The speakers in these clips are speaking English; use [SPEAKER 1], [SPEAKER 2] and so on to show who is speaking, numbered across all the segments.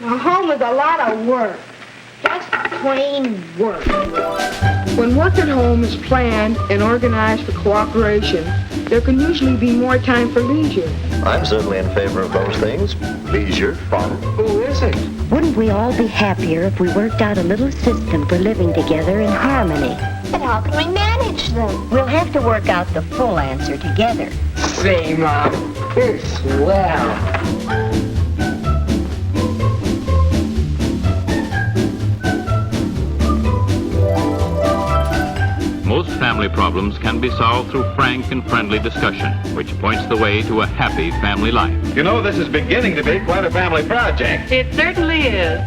[SPEAKER 1] Now, home is a lot of work. Just plain work. When work at home is planned and organized for cooperation, there can usually be more time for leisure.
[SPEAKER 2] I'm certainly in favor of those things. Leisure, fun.
[SPEAKER 3] Who isn't?
[SPEAKER 4] Wouldn't we all be happier if we worked out a little system for living together in harmony?
[SPEAKER 5] But how can we manage them?
[SPEAKER 4] We'll have to work out the full answer together.
[SPEAKER 3] Say, Mom, you're swell.
[SPEAKER 6] Most family problems can be solved through frank and friendly discussion, which points the way to a happy family life.
[SPEAKER 7] You know, this is beginning to be quite a family project.
[SPEAKER 8] It certainly is.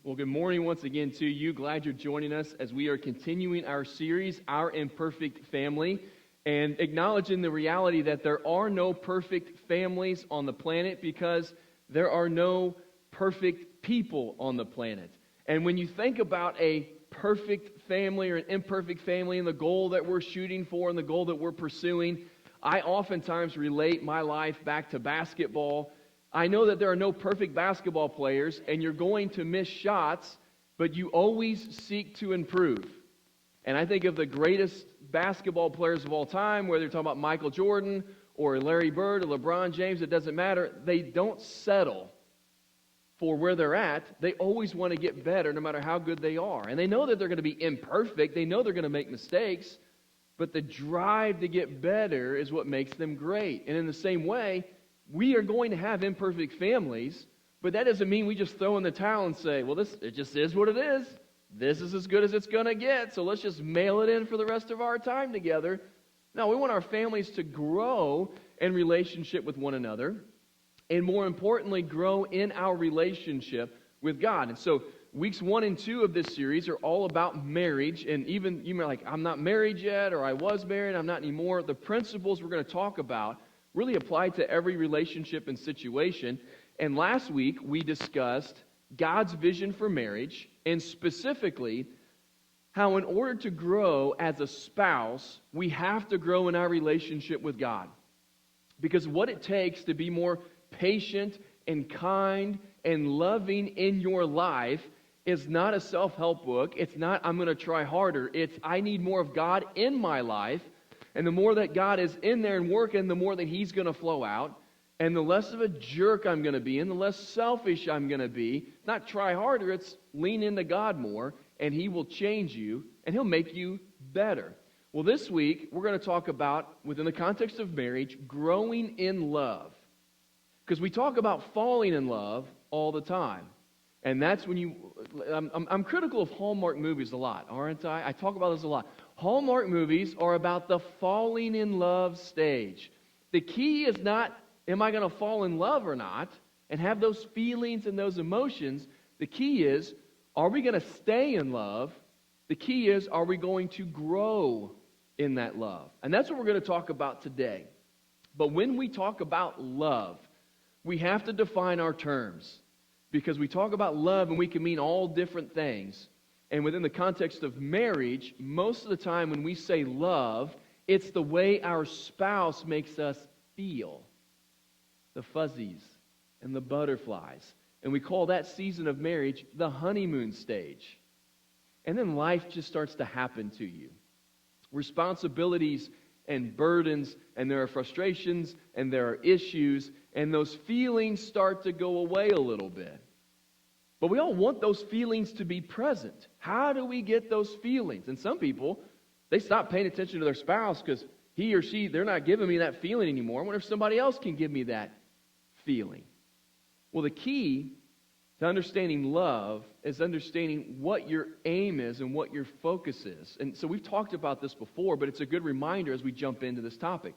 [SPEAKER 9] Well, good morning once again to you. Glad you're joining us as we are continuing our series, Our Imperfect Family, and acknowledging the reality that there are no perfect families on the planet because there are no perfect people on the planet. And when you think about a perfect family or an imperfect family and the goal that we're shooting for and the goal that we're pursuing, I oftentimes relate my life back to basketball. I know that there are no perfect basketball players and you're going to miss shots, but you always seek to improve. And I think of the greatest basketball players of all time, whether you're talking about Michael Jordan or Larry Bird or LeBron James, it doesn't matter. They don't settle for where they're at. They always want to get better no matter how good they are. And they know that they're going to be imperfect. They know they're going to make mistakes. But the drive to get better is what makes them great. And in the same way, we are going to have imperfect families, but that doesn't mean we just throw in the towel and say, well, it just is what it is. This is as good as it's going to get, so let's just mail it in for the rest of our time together. No, we want our families to grow in relationship with one another, and more importantly, grow in our relationship with God. And so weeks 1 and 2 of this series are all about marriage, and even you may be like, I'm not married yet, or I was married, I'm not anymore. The principles we're going to talk about really apply to every relationship and situation. And last week, we discussed God's vision for marriage, and specifically, how in order to grow as a spouse, we have to grow in our relationship with God. Because what it takes to be more patient and kind and loving in your life is not a self-help book. It's not, I'm going to try harder. It's, I need more of God in my life. And the more that God is in there and working, the more that He's going to flow out. And the less of a jerk I'm going to be, and the less selfish I'm going to be. Not try harder, it's lean into God more, and He will change you, and He'll make you better. Well, this week, we're going to talk about, within the context of marriage, growing in love. Because we talk about falling in love all the time. And that's when you... I'm critical of Hallmark movies a lot, aren't I? I talk about this a lot. Hallmark movies are about the falling in love stage. The key is not, am I going to fall in love or not, and have those feelings and those emotions. The key is, are we going to stay in love? The key is, are we going to grow in that love? And that's what we're going to talk about today. But when we talk about love, we have to define our terms. Because we talk about love and we can mean all different things. And within the context of marriage, most of the time when we say love, it's the way our spouse makes us feel. The fuzzies and the butterflies. And we call that season of marriage the honeymoon stage. And then life just starts to happen to you. Responsibilities and burdens, and there are frustrations, and there are issues, and those feelings start to go away a little bit. But we all want those feelings to be present. How do we get those feelings? And some people, they stop paying attention to their spouse because he or she, they're not giving me that feeling anymore. I wonder if somebody else can give me that feeling. Well, the key to understanding love is understanding what your aim is and what your focus is. And so we've talked about this before, but it's a good reminder as we jump into this topic.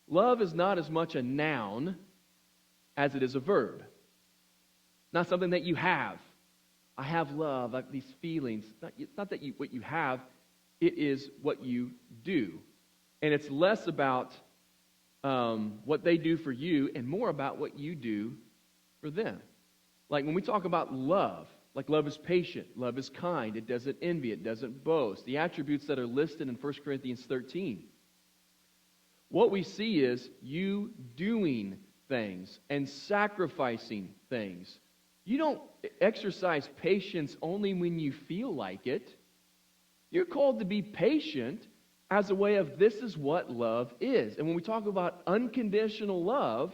[SPEAKER 9] Love is not as much a noun as it is a verb. Not something that you have. I have love, I have these feelings. It's not that what you have, it is what you do. And it's less about what they do for you and more about what you do for them. Like when we talk about love, Like love is patient, love is kind, it doesn't envy, it doesn't boast. The attributes that are listed in 1 Corinthians 13. What we see is you doing things and sacrificing things. You don't exercise patience only when you feel like it. You're called to be patient as a way of this is what love is. And when we talk about unconditional love,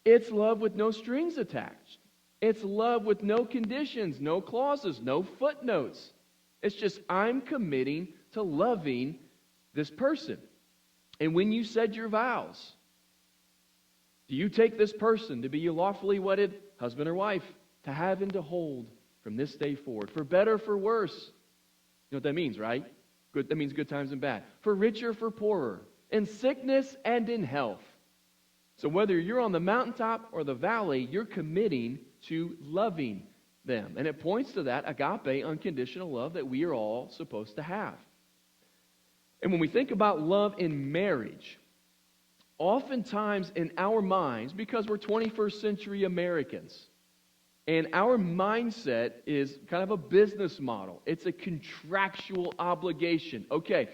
[SPEAKER 9] it's love with no strings attached. It's love with no conditions, no clauses, no footnotes. It's just I'm committing to loving this person. And when you said your vows, do you take this person to be your lawfully wedded husband or wife, to have and to hold from this day forward, for better, for worse? You know what that means, right? Good. That means good times and bad. For richer, for poorer, in sickness and in health. So whether you're on the mountaintop or the valley, you're committing to loving them. And it points to that agape, unconditional love that we are all supposed to have. And when we think about love in marriage, oftentimes in our minds, because we're 21st century Americans, and our mindset is kind of a business model. It's a contractual obligation. Okay,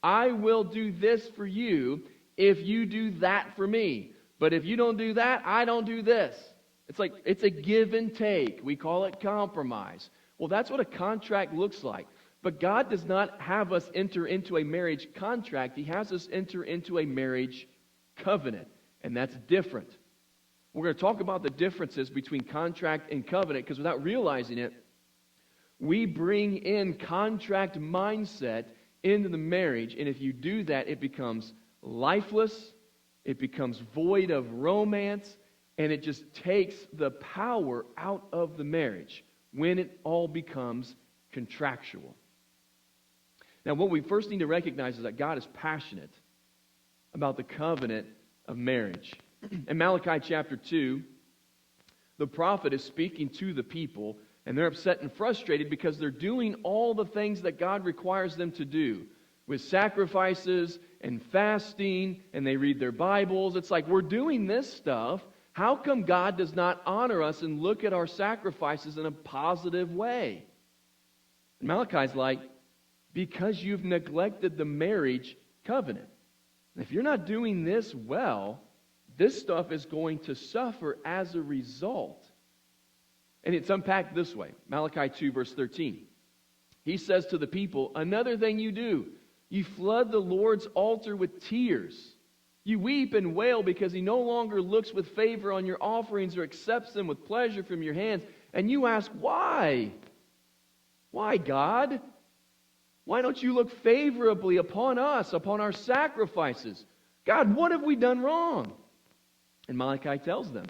[SPEAKER 9] I will do this for you if you do that for me. But if you don't do that, I don't do this. It's like, it's a give and take. We call it compromise. Well, that's what a contract looks like. But God does not have us enter into a marriage contract. He has us enter into a marriage covenant. And that's different. We're going to talk about the differences between contract and covenant, because without realizing it, we bring in contract mindset into the marriage. And if you do that, it becomes lifeless, it becomes void of romance, and it just takes the power out of the marriage when it all becomes contractual. Now, what we first need to recognize is that God is passionate about the covenant of marriage. In Malachi chapter 2, the prophet is speaking to the people, and they're upset and frustrated because they're doing all the things that God requires them to do, with sacrifices and fasting, and they read their Bibles. It's like, we're doing this stuff. How come God does not honor us and look at our sacrifices in a positive way? And Malachi's like, because you've neglected the marriage covenant. And if you're not doing this well, this stuff is going to suffer as a result. And it's unpacked this way. Malachi 2, verse 13. He says to the people, another thing you do, you flood the Lord's altar with tears. You weep and wail because he no longer looks with favor on your offerings or accepts them with pleasure from your hands. And you ask, why? Why, God? Why don't you look favorably upon us, upon our sacrifices? God, what have we done wrong? And Malachi tells them,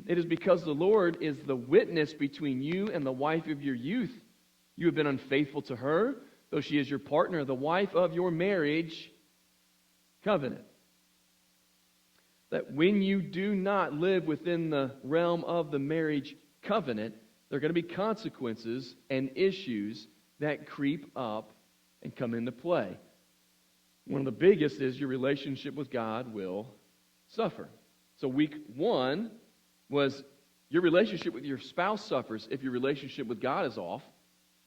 [SPEAKER 9] it is because the Lord is the witness between you and the wife of your youth. You have been unfaithful to her, though she is your partner, the wife of your marriage covenant. That when you do not live within the realm of the marriage covenant, there are going to be consequences and issues that creep up and come into play. One of the biggest is your relationship with God will suffer. So week 1 was your relationship with your spouse suffers if your relationship with God is off.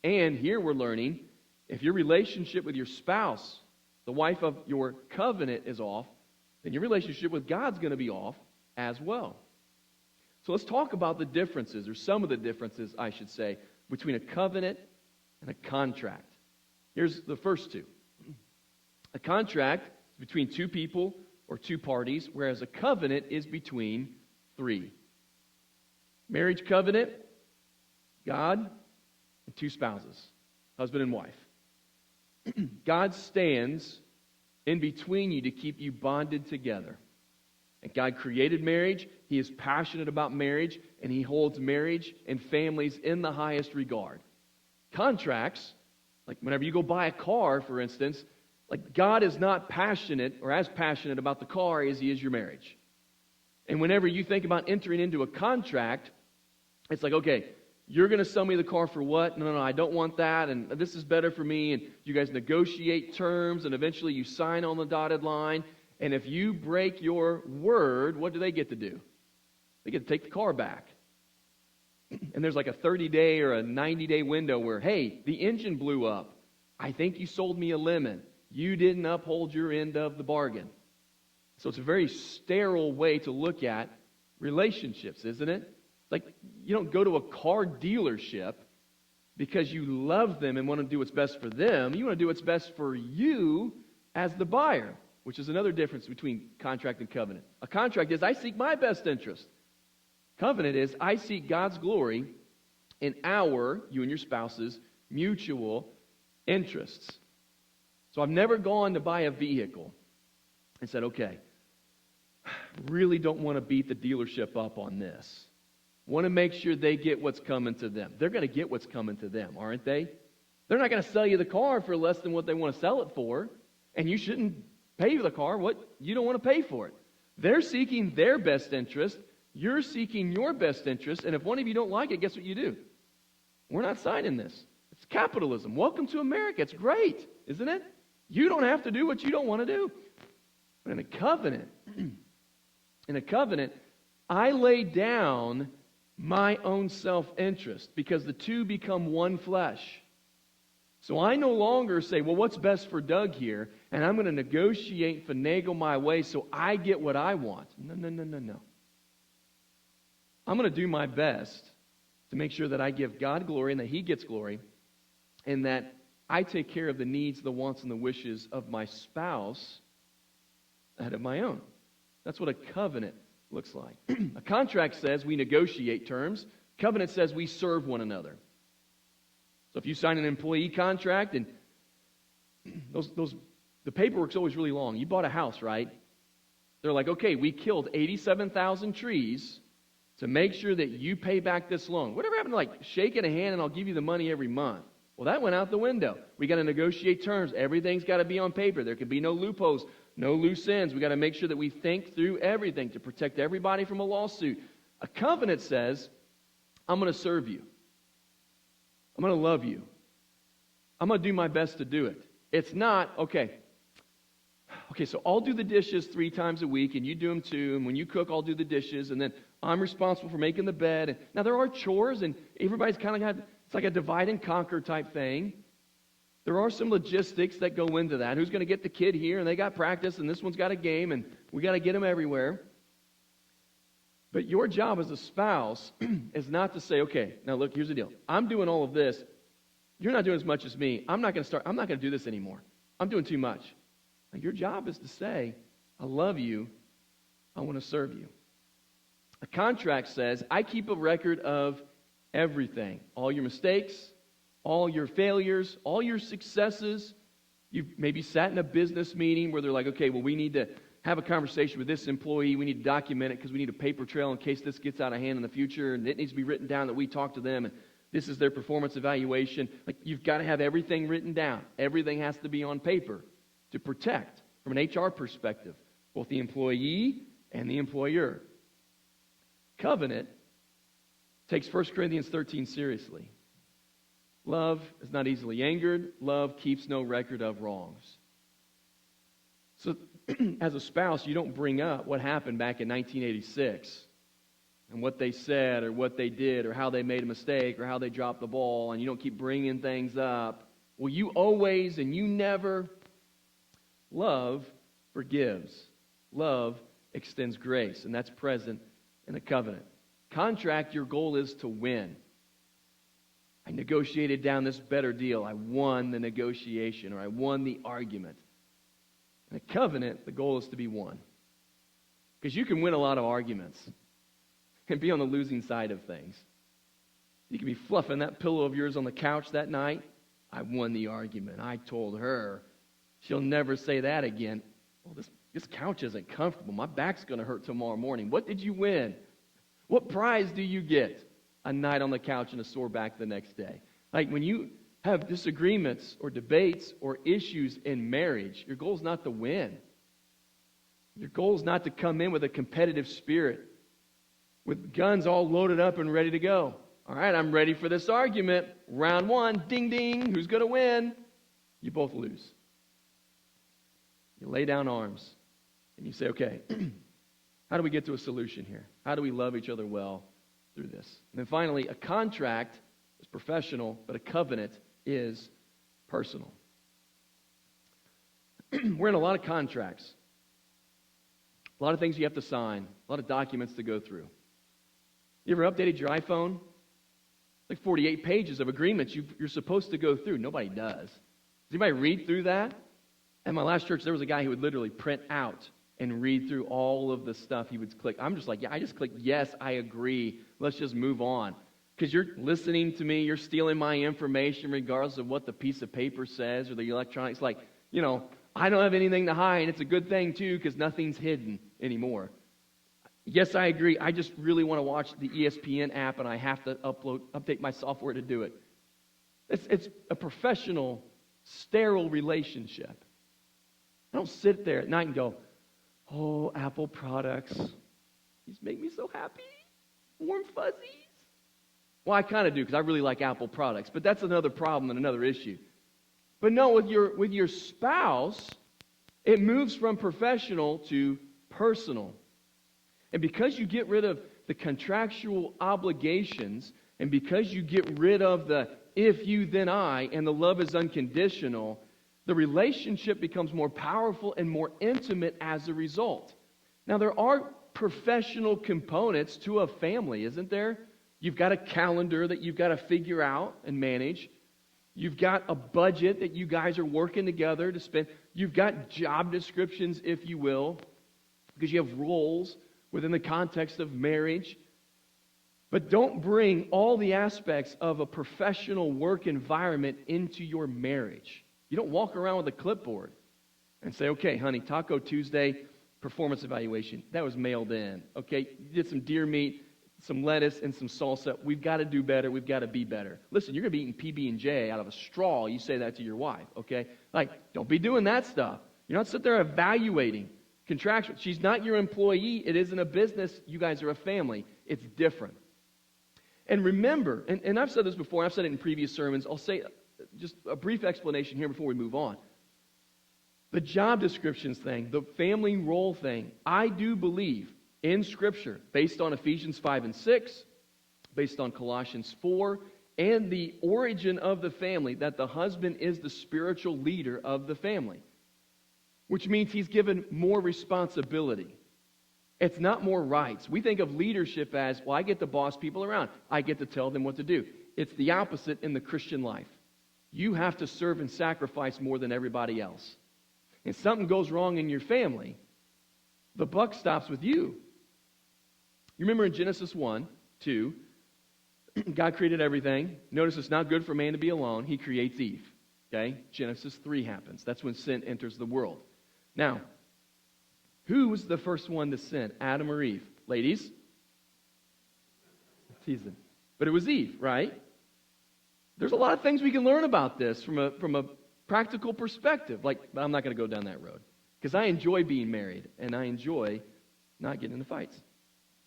[SPEAKER 9] And here we're learning, if your relationship with your spouse, the wife of your covenant, is off, then your relationship with God's going to be off as well. So let's talk about the differences, or some of the differences, I should say, between a covenant and a contract. Here's the first two. A contract is between two people or two parties, whereas a covenant is between three. Marriage covenant, God and two spouses, husband and wife. God stands in between you to keep you bonded together. And God created marriage. He is passionate about marriage, and He holds marriage and families in the highest regard. Contracts, like whenever you go buy a car, for instance, like God is not passionate or as passionate about the car as He is your marriage. And whenever you think about entering into a contract, it's like, okay, you're going to sell me the car for what? No, I don't want that, and this is better for me. And you guys negotiate terms, and eventually you sign on the dotted line. And if you break your word, what do they get to do? They get to take the car back. and there's like a 30-day or a 90-day window where, hey, the engine blew up. I think you sold me a lemon. You didn't uphold your end of the bargain. So it's a very sterile way to look at relationships, isn't it? Like, you don't go to a car dealership because you love them and want to do what's best for them. You want to do what's best for you as the buyer, which is another difference between contract and covenant. A contract is, I seek my best interest. Covenant is, I seek God's glory in you and your spouse's, mutual interests. So I've never gone to buy a vehicle and said, okay, really don't want to beat the dealership up on this. Want to make sure they get what's coming to them. They're going to get what's coming to them, aren't they? They're not going to sell you the car for less than what they want to sell it for, and you shouldn't pay for the car what you don't want to pay for it. They're seeking their best interest. You're seeking your best interest, and if one of you don't like it, guess what you do? We're not signing this. It's capitalism. Welcome to America. It's great, isn't it? You don't have to do what you don't want to do. But in a covenant, I lay down my own self-interest because the two become one flesh. So I no longer say, well, what's best for Doug here? And I'm going to negotiate, finagle my way so I get what I want. No. I'm going to do my best to make sure that I give God glory and that He gets glory and that I take care of the needs, the wants, and the wishes of my spouse ahead of my own. That's what a covenant looks like. A contract says we negotiate terms. Covenant says we serve one another. So if you sign an employee contract and the paperwork's always really long. You bought a house, right? They're like, okay, we killed 87,000 trees to make sure that you pay back this loan. Whatever happened to like shaking a hand and I'll give you the money every month? Well, that went out the window. We got to negotiate terms. Everything's got to be on paper. There could be no loopholes, no loose ends. We got to make sure that we think through everything to protect everybody from a lawsuit. A covenant says, I'm going to serve you. I'm going to love you. I'm going to do my best to do it. It's not, okay, so I'll do the dishes 3 times a week, and you do them too, and when you cook, I'll do the dishes, and then I'm responsible for making the bed. And now, there are chores, and everybody's kind of got, it's like a divide and conquer type thing. There are some logistics that go into that. Who's going to get the kid here, and they got practice, and this one's got a game, and we got to get them everywhere. But your job as a spouse is not to say, okay, now look, here's the deal. I'm doing all of this. You're not doing as much as me. I'm not going to do this anymore. I'm doing too much. Now, your job is to say, I love you. I want to serve you. A contract says, I keep a record of everything. All your mistakes, all your failures, all your successes. You've maybe sat in a business meeting where they're like, okay, well, we need to have a conversation with this employee. We need to document it because we need a paper trail in case this gets out of hand in the future. And it needs to be written down that we talked to them. And this is their performance evaluation. Like, you've got to have everything written down. Everything has to be on paper to protect, from an HR perspective, both the employee and the employer. Covenant takes 1 Corinthians 13 seriously. Love is not easily angered. Love keeps no record of wrongs. So, as a spouse, you don't bring up what happened back in 1986 and what they said or what they did or how they made a mistake or how they dropped the ball, and you don't keep bringing things up. Well, you always and you never. Love forgives. Love extends grace, and that's present in a covenant. Contract, your goal is to win. I negotiated down this better deal. I won the negotiation, or I won the argument. In a covenant, the goal is to be won. Because you can win a lot of arguments and be on the losing side of things. You can be fluffing that pillow of yours on the couch that night. I won the argument. I told her she'll never say that again. Well, this couch isn't comfortable. My back's going to hurt tomorrow morning. What did you win? What prize do you get? A night on the couch and a sore back the next day. Like, when you have disagreements or debates or issues in marriage, your goal is not to win. Your goal is not to come in with a competitive spirit, with guns all loaded up and ready to go. All right, I'm ready for this argument. Round 1, ding, ding. Who's going to win? You both lose. You lay down arms and you say, okay, how do we get to a solution here? How do we love each other well through this. And then finally, a contract is professional, but a covenant is personal. We're in a lot of contracts. A lot of things you have to sign. A lot of documents to go through. You ever updated your iPhone? Like 48 pages of agreements you're supposed to go through. Nobody does. Does anybody read through that? At my last church, there was a guy who would literally print out and read through all of the stuff he would click. I'm just like, yeah, I just click, yes, I agree. Let's just move on. Because you're listening to me, you're stealing my information regardless of what the piece of paper says or the electronics. Like, I don't have anything to hide. It's a good thing, too, because nothing's hidden anymore. Yes, I agree. I just really want to watch the ESPN app, and I have to update my software to do it. It's a professional, sterile relationship. I don't sit there at night and go, oh, Apple products. These make me so happy. Warm fuzzies. Well, I kind of do because I really like Apple products, but that's another problem and another issue. But no, with your spouse, it moves from professional to personal. And because you get rid of the contractual obligations, and because you get rid of the if you, then I, and the love is unconditional, the relationship becomes more powerful and more intimate as a result. Now, there are professional components to a family, isn't there? You've got a calendar that you've got to figure out and manage. You've got a budget that you guys are working together to spend. You've got job descriptions, if you will, because you have roles within the context of marriage. But don't bring all the aspects of a professional work environment into your marriage. You don't walk around with a clipboard and say, okay, honey, Taco Tuesday, performance evaluation. That was mailed in. Okay, you did some deer meat, some lettuce, and some salsa. We've got to do better. We've got to be better. Listen, you're going to be eating PB&J out of a straw. You say that to your wife, okay? Like, don't be doing that stuff. You're not sitting there evaluating contraction. She's not your employee. It isn't a business. You guys are a family. It's different. And remember, and I've said this before. I've said it in previous sermons. I'll say just a brief explanation here before we move on. The job descriptions thing, the family role thing, I do believe in Scripture, based on Ephesians 5 and 6, based on Colossians 4, and the origin of the family, that the husband is the spiritual leader of the family, which means he's given more responsibility. It's not more rights. We think of leadership as, well, I get to boss people around. I get to tell them what to do. It's the opposite in the Christian life. You have to serve and sacrifice more than everybody else. If something goes wrong in your family, the buck stops with you. You remember in Genesis 1, 2, God created everything. Notice it's not good for man to be alone. He creates Eve. Okay? Genesis 3 happens. That's when sin enters the world. Now, who was the first one to sin? Adam or Eve? Ladies? Teasing. But it was Eve, right? There's a lot of things we can learn about this from a practical perspective. But I'm not going to go down that road. Because I enjoy being married, and I enjoy not getting into fights.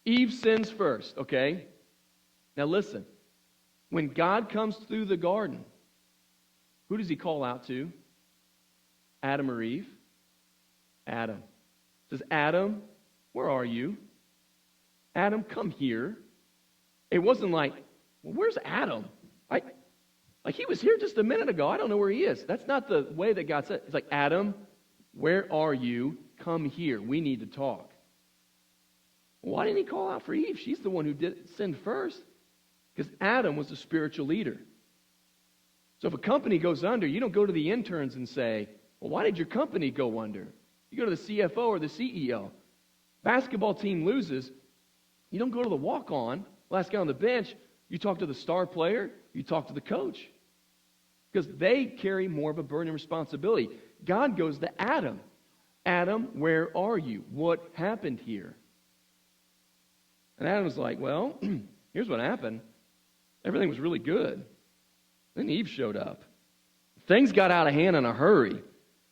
[SPEAKER 9] Eve sins first, okay? Now listen. When God comes through the garden, who does he call out to? Adam or Eve? Adam. Says, Adam, where are you? Adam, come here. It wasn't like, well, where's Adam? Like he was here just a minute ago. I don't know where he is. That's not the way that God said it. It's like, Adam, where are you? Come here. We need to talk. Why didn't he call out for Eve? She's the one who sinned first. Because Adam was the spiritual leader. So if a company goes under, you don't go to the interns and say, well, why did your company go under? You go to the CFO or the CEO. Basketball team loses. You don't go to the walk-on, last guy on the bench. You talk to the star player. You talk to the coach. Because they carry more of a burden and responsibility. God goes to Adam. Adam, where are you? What happened here? And Adam was like, well, here's what happened. Everything was really good. Then Eve showed up. Things got out of hand in a hurry.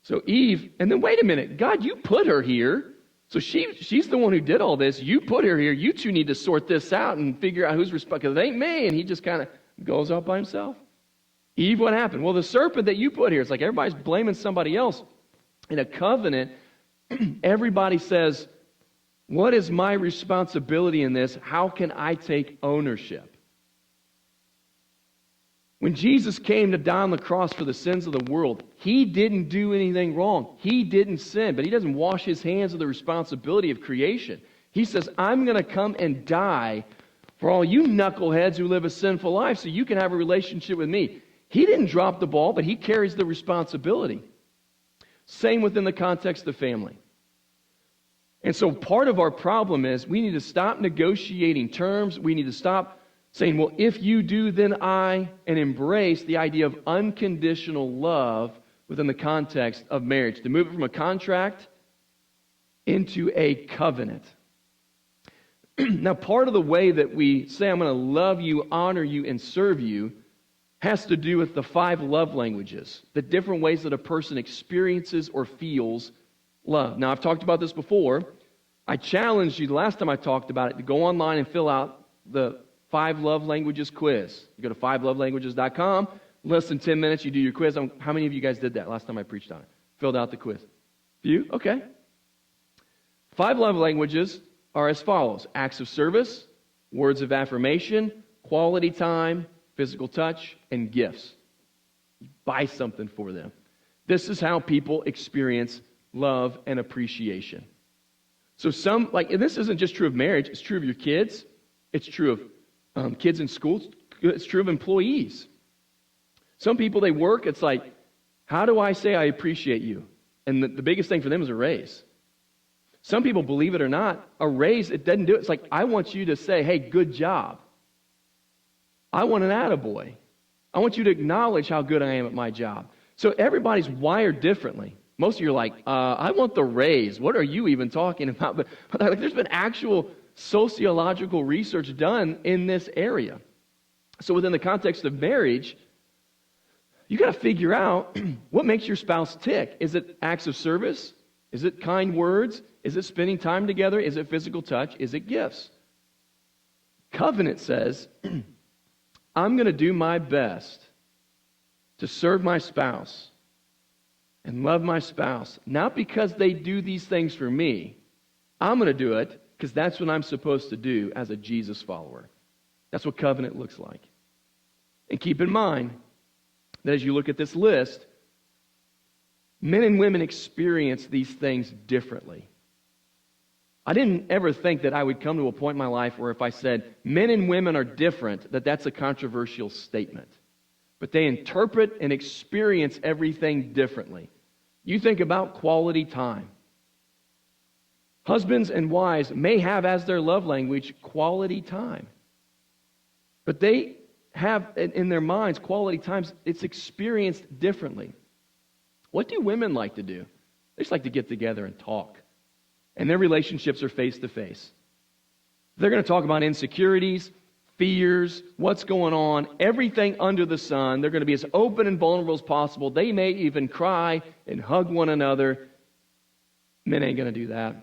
[SPEAKER 9] So Eve, and then wait a minute, God, you put her here. So she's the one who did all this. You put her here. You two need to sort this out and figure out who's responsible. Because it ain't me. And he just kind of goes off by himself. Eve, what happened? Well, the serpent that you put here, it's like everybody's blaming somebody else. In a covenant, everybody says, What is my responsibility in this? How can I take ownership? When Jesus came to die on the cross for the sins of the world, he didn't do anything wrong. He didn't sin, but he doesn't wash his hands of the responsibility of creation. He says, I'm going to come and die for all you knuckleheads who live a sinful life so you can have a relationship with me. He didn't drop the ball, but he carries the responsibility. Same within the context of family. And so part of our problem is we need to stop negotiating terms. We need to stop saying, well, if you do, then I, and embrace the idea of unconditional love within the context of marriage, to move it from a contract into a covenant. Now, part of the way that we say, I'm going to love you, honor you, and serve you, has to do with the 5 love languages, the different ways that a person experiences or feels love. Now, I've talked about this before. I challenged you the last time I talked about it to go online and fill out the 5 love languages quiz. You go to 5lovelanguages.com, less than 10 minutes, you do your quiz. How many of you guys did that last time I preached on it? Filled out the quiz? Few? Okay. 5 love languages are as follows: acts of service, words of affirmation, quality time, physical touch, and gifts. You buy something for them. This is how people experience love and appreciation. So and this isn't just true of marriage, it's true of your kids, it's true of kids in schools, it's true of employees. Some people, they work, it's like, how do I say I appreciate you? And the biggest thing for them is a raise. Some people, believe it or not, a raise, it doesn't do it. It's like, I want you to say, hey, good job. I want an attaboy. I want you to acknowledge how good I am at my job. So everybody's wired differently. Most of you are like, I want the raise. What are you even talking about? But there's been actual sociological research done in this area. So within the context of marriage, you got to figure out what makes your spouse tick. Is it acts of service? Is it kind words? Is it spending time together? Is it physical touch? Is it gifts? Covenant says, I'm going to do my best to serve my spouse and love my spouse, not because they do these things for me. I'm going to do it because that's what I'm supposed to do as a Jesus follower. That's what covenant looks like. And keep in mind that as you look at this list, men and women experience these things differently. I didn't ever think that I would come to a point in my life where if I said men and women are different, that's a controversial statement. But they interpret and experience everything differently. You think about quality time. Husbands and wives may have as their love language quality time. But they have in their minds quality times, it's experienced differently. What do women like to do? They just like to get together and talk. And their relationships are face-to-face. They're going to talk about insecurities, fears, what's going on, everything under the sun. They're going to be as open and vulnerable as possible. They may even cry and hug one another. Men ain't going to do that.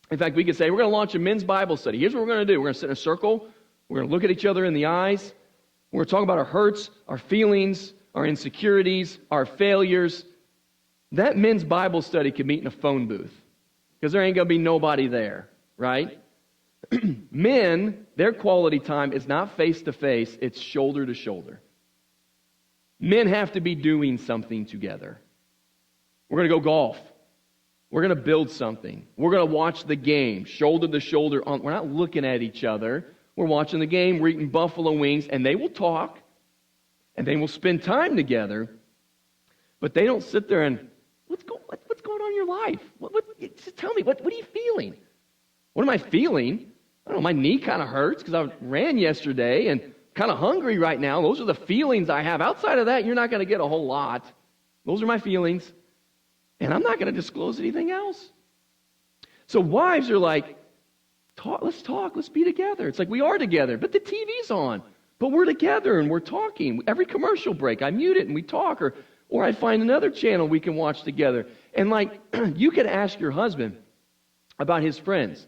[SPEAKER 9] In fact, we could say, we're going to launch a men's Bible study. Here's what we're going to do. We're going to sit in a circle. We're going to look at each other in the eyes. We're going to talk about our hurts, our feelings, our insecurities, our failures. That men's Bible study could meet in a phone booth because there ain't going to be nobody there, right? Men, their quality time is not face-to-face, it's shoulder-to-shoulder. Men have to be doing something together. We're going to go golf. We're going to build something. We're going to watch the game, shoulder-to-shoulder. We're not looking at each other. We're watching the game. We're eating buffalo wings, and they will talk, and they will spend time together, but they don't sit there and, what's going on in your life? Just tell me, what are you feeling? What am I feeling? I don't know, my knee kind of hurts because I ran yesterday and kind of hungry right now. Those are the feelings I have. Outside of that, you're not going to get a whole lot. Those are my feelings. And I'm not going to disclose anything else. So wives are like, talk, let's be together. It's like we are together, but the TV's on. But we're together and we're talking. Every commercial break, I mute it and we talk. Or I find another channel we can watch together. And like, you could ask your husband about his friends.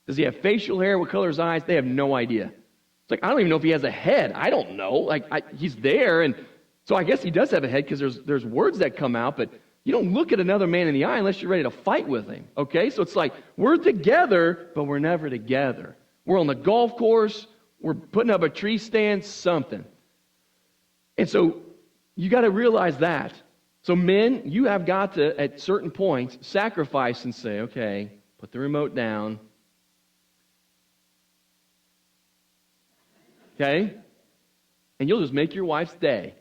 [SPEAKER 9] Does he have facial hair? What color his eyes? They have no idea. It's like, I don't even know if he has a head. I don't know. He's there. And so I guess he does have a head because there's words that come out. But You don't look at another man in the eye unless you're ready to fight with him, okay? So it's like we're together, but we're never together. We're on the golf course, we're putting up a tree stand, something. And so you got to realize that. So men, you have got to, at certain points, sacrifice and say, okay, put the remote down. Okay? And you'll just make your wife's day.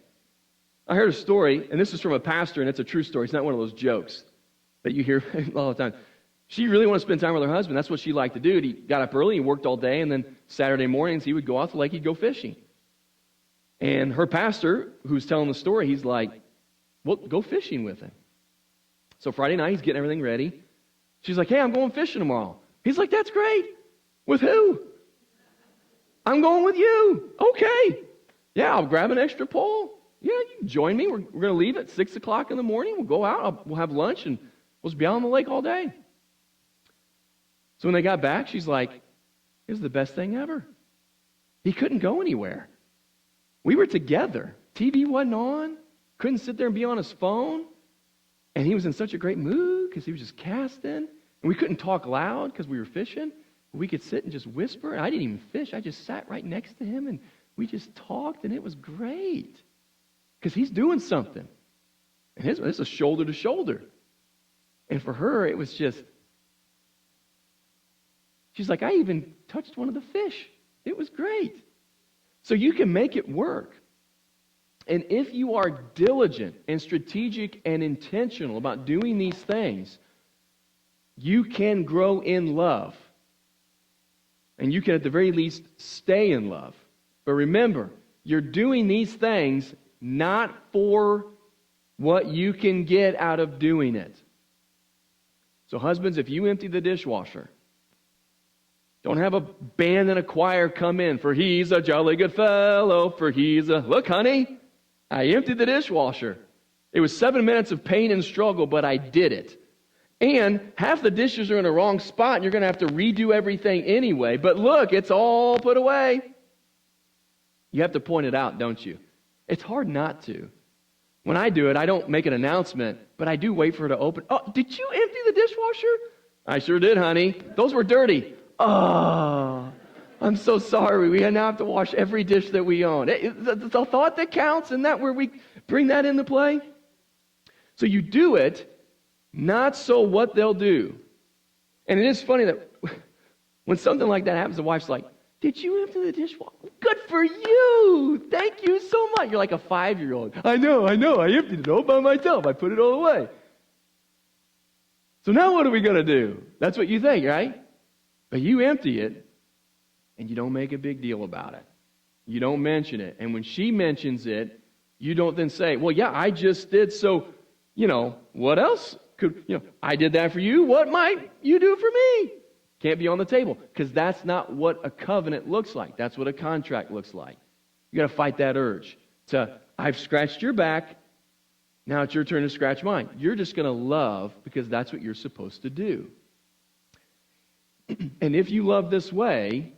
[SPEAKER 9] I heard a story, and this is from a pastor, and it's a true story. It's not one of those jokes that you hear all the time. She really wanted to spend time with her husband. That's what she liked to do. He got up early, he worked all day, and then Saturday mornings he would go out to the lake, he'd go fishing. And her pastor, who's telling the story, he's like, well, go fishing with him. So Friday night, he's getting everything ready. She's like, hey, I'm going fishing tomorrow. He's like, that's great. With who? I'm going with you. Okay. Yeah, I'll grab an extra pole. Yeah, you can join me. We're going to leave at 6 o'clock in the morning. We'll go out. We'll have lunch, and we'll just be out on the lake all day. So when they got back, she's like, it was the best thing ever. He couldn't go anywhere. We were together. TV wasn't on. Couldn't sit there and be on his phone. And he was in such a great mood because he was just casting. And we couldn't talk loud because we were fishing. We could sit and just whisper. And I didn't even fish. I just sat right next to him, and we just talked, and it was great. Because he's doing something. And this is shoulder to shoulder. And for her, it was just, she's like, I even touched one of the fish. It was great. So you can make it work. And if you are diligent and strategic and intentional about doing these things, you can grow in love. And you can, at the very least, stay in love. But remember, you're doing these things not for what you can get out of doing it. So husbands, if you empty the dishwasher, don't have a band and a choir come in for he's a jolly good fellow, for he's a... Look, honey, I emptied the dishwasher. It was 7 minutes of pain and struggle, but I did it. And half the dishes are in the wrong spot, and you're going to have to redo everything anyway. But look, it's all put away. You have to point it out, don't you? It's hard not to. When I do it, I don't make an announcement, but I do wait for her to open. Oh, did you empty the dishwasher? I sure did, honey. Those were dirty. Oh, I'm so sorry. We now have to wash every dish that we own. The thought that counts, and that where we bring that into play. So you do it, not so what they'll do. And it is funny that when something like that happens, the wife's like, did you empty the dishwasher? Good for you. Thank you so much. You're like a 5-year-old. I know. I emptied it all by myself. I put it all away. So now what are we going to do? That's what you think, right? But you empty it, and you don't make a big deal about it. You don't mention it. And when she mentions it, you don't then say, well, yeah, I just did, so, what else could, I did that for you. What might you do for me? Can't be on the table, because that's not what a covenant looks like. That's what a contract looks like. You got to fight that urge to, I've scratched your back, now it's your turn to scratch mine. You're just going to love because that's what you're supposed to do. And if you love this way,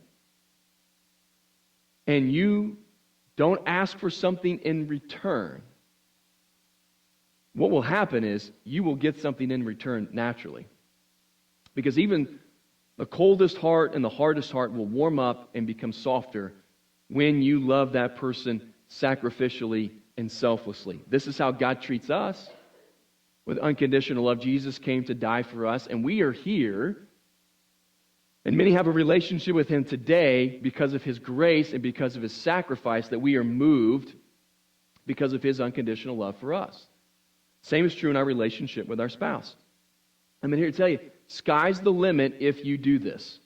[SPEAKER 9] and you don't ask for something in return, what will happen is you will get something in return naturally. Because even the coldest heart and the hardest heart will warm up and become softer when you love that person sacrificially and selflessly. This is how God treats us. With unconditional love, Jesus came to die for us, and we are here. And many have a relationship with Him today because of His grace and because of His sacrifice, that we are moved because of His unconditional love for us. Same is true in our relationship with our spouse. I'm here to tell you, sky's the limit if you do this.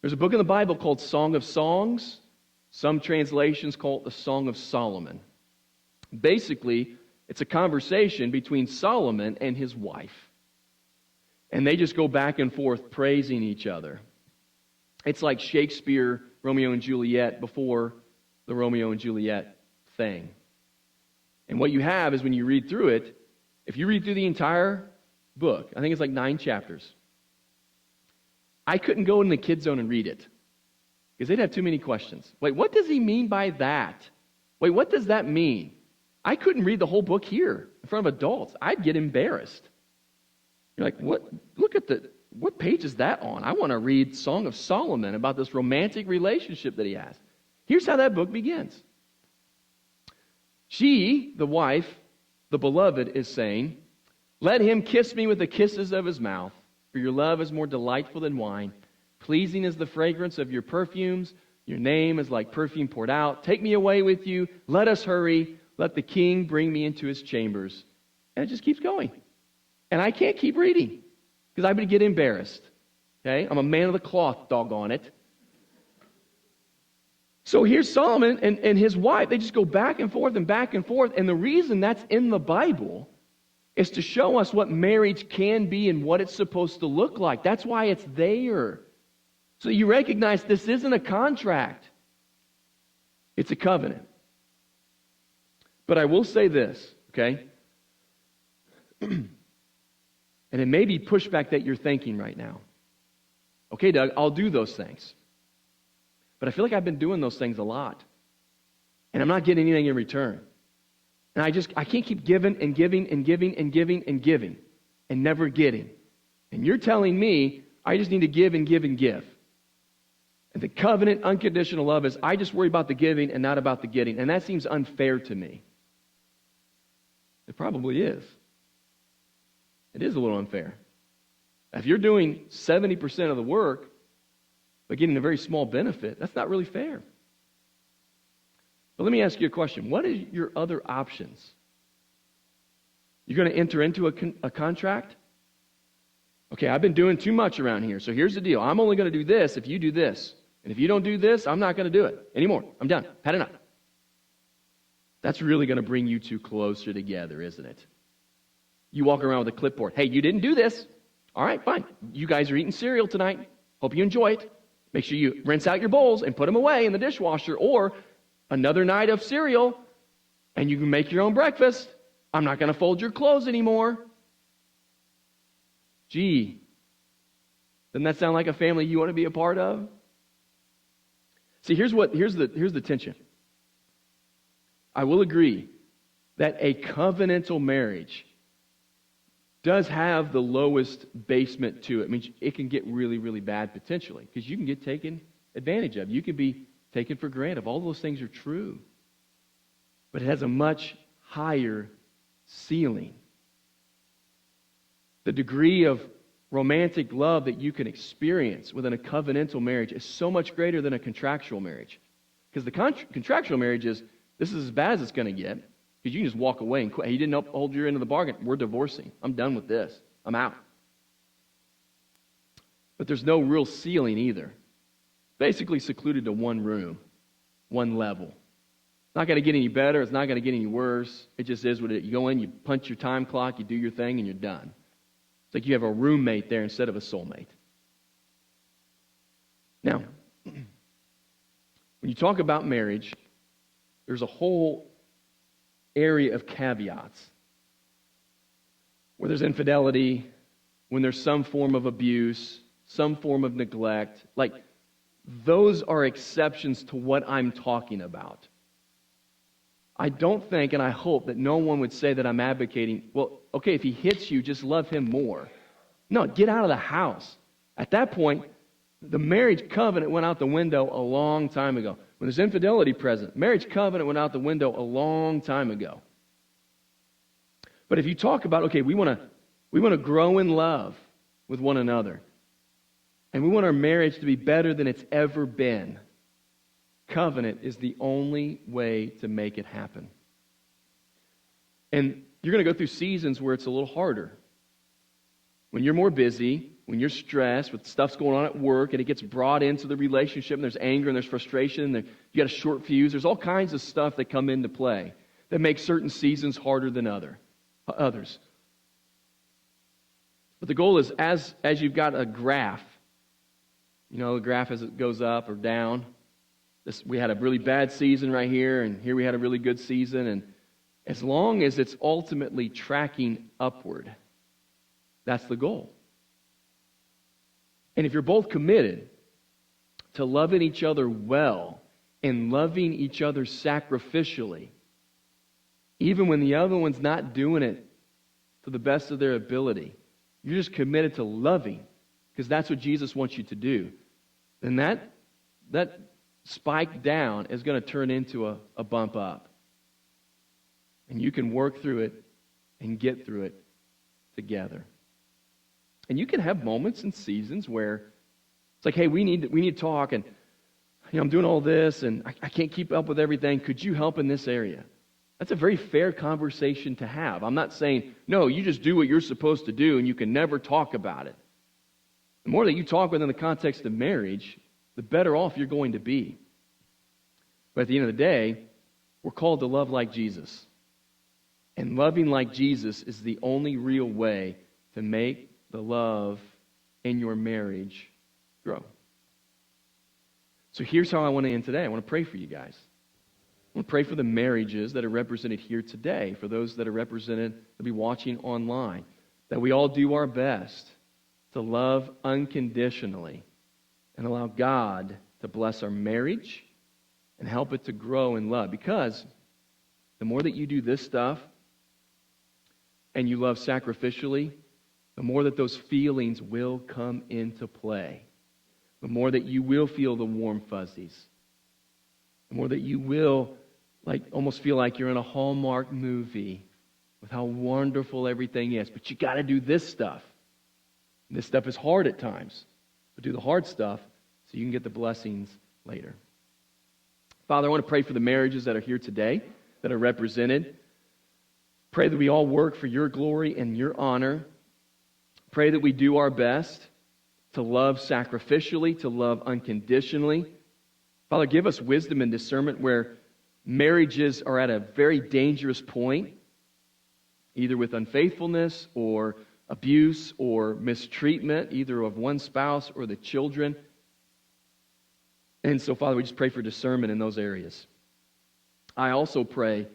[SPEAKER 9] There's a book in the Bible called Song of Songs. Some translations call it the Song of Solomon. Basically, it's a conversation between Solomon and his wife. And they just go back and forth praising each other. It's like Shakespeare, Romeo and Juliet, before the Romeo and Juliet thing. And what you have is when you read through it, if you read through the entire book, I think it's like 9 chapters, I couldn't go in the kid zone and read it because they'd have too many questions. Wait, what does he mean by that? Wait, what does that mean? I couldn't read the whole book here in front of adults. I'd get embarrassed. You're like, what? Look at what page is that on? I want to read Song of Solomon about this romantic relationship that he has. Here's how that book begins. She, the wife, the beloved, is saying, let him kiss me with the kisses of his mouth, for your love is more delightful than wine. Pleasing is the fragrance of your perfumes. Your name is like perfume poured out. Take me away with you. Let us hurry. Let the king bring me into his chambers. And it just keeps going. And I can't keep reading because I would get embarrassed. Okay? I'm a man of the cloth, doggone it. So here's Solomon and his wife. They just go back and forth and back and forth. And the reason that's in the Bible is to show us what marriage can be and what it's supposed to look like. That's why it's there. So you recognize this isn't a contract. It's a covenant. But I will say this, okay? And it may be pushback that you're thinking right now. Okay, Doug, I'll do those things. But I feel like I've been doing those things a lot. And I'm not getting anything in return. And I can't keep giving and giving and giving and giving and giving and never getting. And you're telling me I just need to give and give and give. And the covenant, unconditional love is I just worry about the giving and not about the getting. And that seems unfair to me. It probably is. It is a little unfair. If you're doing 70% of the work, but getting a very small benefit, that's not really fair. But let me ask you a question. What are your other options? You're going to enter into a contract? Okay, I've been doing too much around here, so here's the deal. I'm only going to do this if you do this. And if you don't do this, I'm not going to do it anymore. I'm done. Had enough. That's really going to bring you two closer together, isn't it? You walk around with a clipboard. Hey, you didn't do this. All right, fine. You guys are eating cereal tonight. Hope you enjoy it. Make sure you rinse out your bowls and put them away in the dishwasher, or another night of cereal, and you can make your own breakfast. I'm not going to fold your clothes anymore. Gee, doesn't that sound like a family you want to be a part of? See, here's the tension. I will agree that a covenantal marriage does have the lowest basement to it. I mean, it can get really, really bad potentially because you can get taken advantage of. You can be taken for granted. All those things are true. But it has a much higher ceiling. The degree of romantic love that you can experience within a covenantal marriage is so much greater than a contractual marriage. Because the contractual marriage is, this is as bad as it's going to get, because you can just walk away and quit. Hey, you didn't uphold your end of the bargain. We're divorcing. I'm done with this. I'm out. But there's no real ceiling either. Basically secluded to one room, one level. It's not going to get any better. It's not going to get any worse. It just is what it is. You go in, you punch your time clock, you do your thing, and you're done. It's like you have a roommate there instead of a soulmate. Now, when you talk about marriage, there's a whole area of caveats. Where there's infidelity, when there's some form of abuse, some form of neglect. Like, those are exceptions to what I'm talking about. I don't think, and I hope, that no one would say that I'm advocating, well, okay, if he hits you, just love him more. No, get out of the house. At that point, the marriage covenant went out the window a long time ago. When there's infidelity present, marriage covenant went out the window a long time ago. But if you talk about, okay, we want to grow in love with one another, and we want our marriage to be better than it's ever been, covenant is the only way to make it happen. And you're going to go through seasons where it's a little harder. When you're more busy, when you're stressed with stuff's going on at work and it gets brought into the relationship and there's anger and there's frustration and you got a short fuse, there's all kinds of stuff that come into play that make certain seasons harder than others. But the goal is as you've got a graph, you know, the graph as it goes up or down. We had a really bad season right here, and here we had a really good season. And as long as it's ultimately tracking upward, that's the goal. And if you're both committed to loving each other well and loving each other sacrificially, even when the other one's not doing it to the best of their ability. You're just committed to loving, because that's what Jesus wants you to do. Then that spike down is going to turn into a bump up. And you can work through it and get through it together. And you can have moments and seasons where it's like, hey, we need to talk, and I'm doing all this, and I can't keep up with everything. Could you help in this area? That's a very fair conversation to have. I'm not saying, no, you just do what you're supposed to do, and you can never talk about it. The more that you talk within the context of marriage, the better off you're going to be. But at the end of the day, we're called to love like Jesus. And loving like Jesus is the only real way to make the love in your marriage grow. So here's how I want to end today. I want to pray for you guys. I want to pray for the marriages that are represented here today, for those that are represented that be watching online, that we all do our best to love unconditionally and allow God to bless our marriage and help it to grow in love. Because the more that you do this stuff and you love sacrificially, the more that those feelings will come into play. The more that you will feel the warm fuzzies. The more that you will almost feel like you're in a Hallmark movie with how wonderful everything is. But you got to do this stuff. And this stuff is hard at times. But do the hard stuff so you can get the blessings later. Father, I want to pray for the marriages that are here today, that are represented. Pray that we all work for your glory and your honor. Pray that we do our best to love sacrificially, to love unconditionally. Father, give us wisdom and discernment where marriages are at a very dangerous point, either with unfaithfulness or abuse or mistreatment, either of one spouse or the children. And so, Father, we just pray for discernment in those areas. I also pray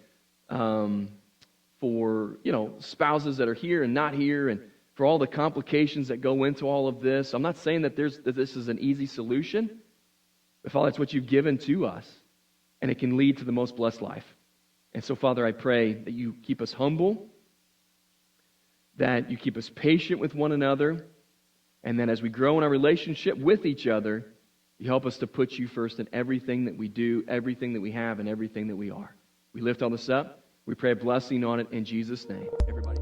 [SPEAKER 9] for, spouses that are here and not here, and for all the complications that go into all of this. I'm not saying that this is an easy solution, but Father, it's what you've given to us, and it can lead to the most blessed life. And so, Father, I pray that you keep us humble, that you keep us patient with one another, and that as we grow in our relationship with each other, you help us to put you first in everything that we do, everything that we have, and everything that we are. We lift all this up. We pray a blessing on it in Jesus' name. Everybody.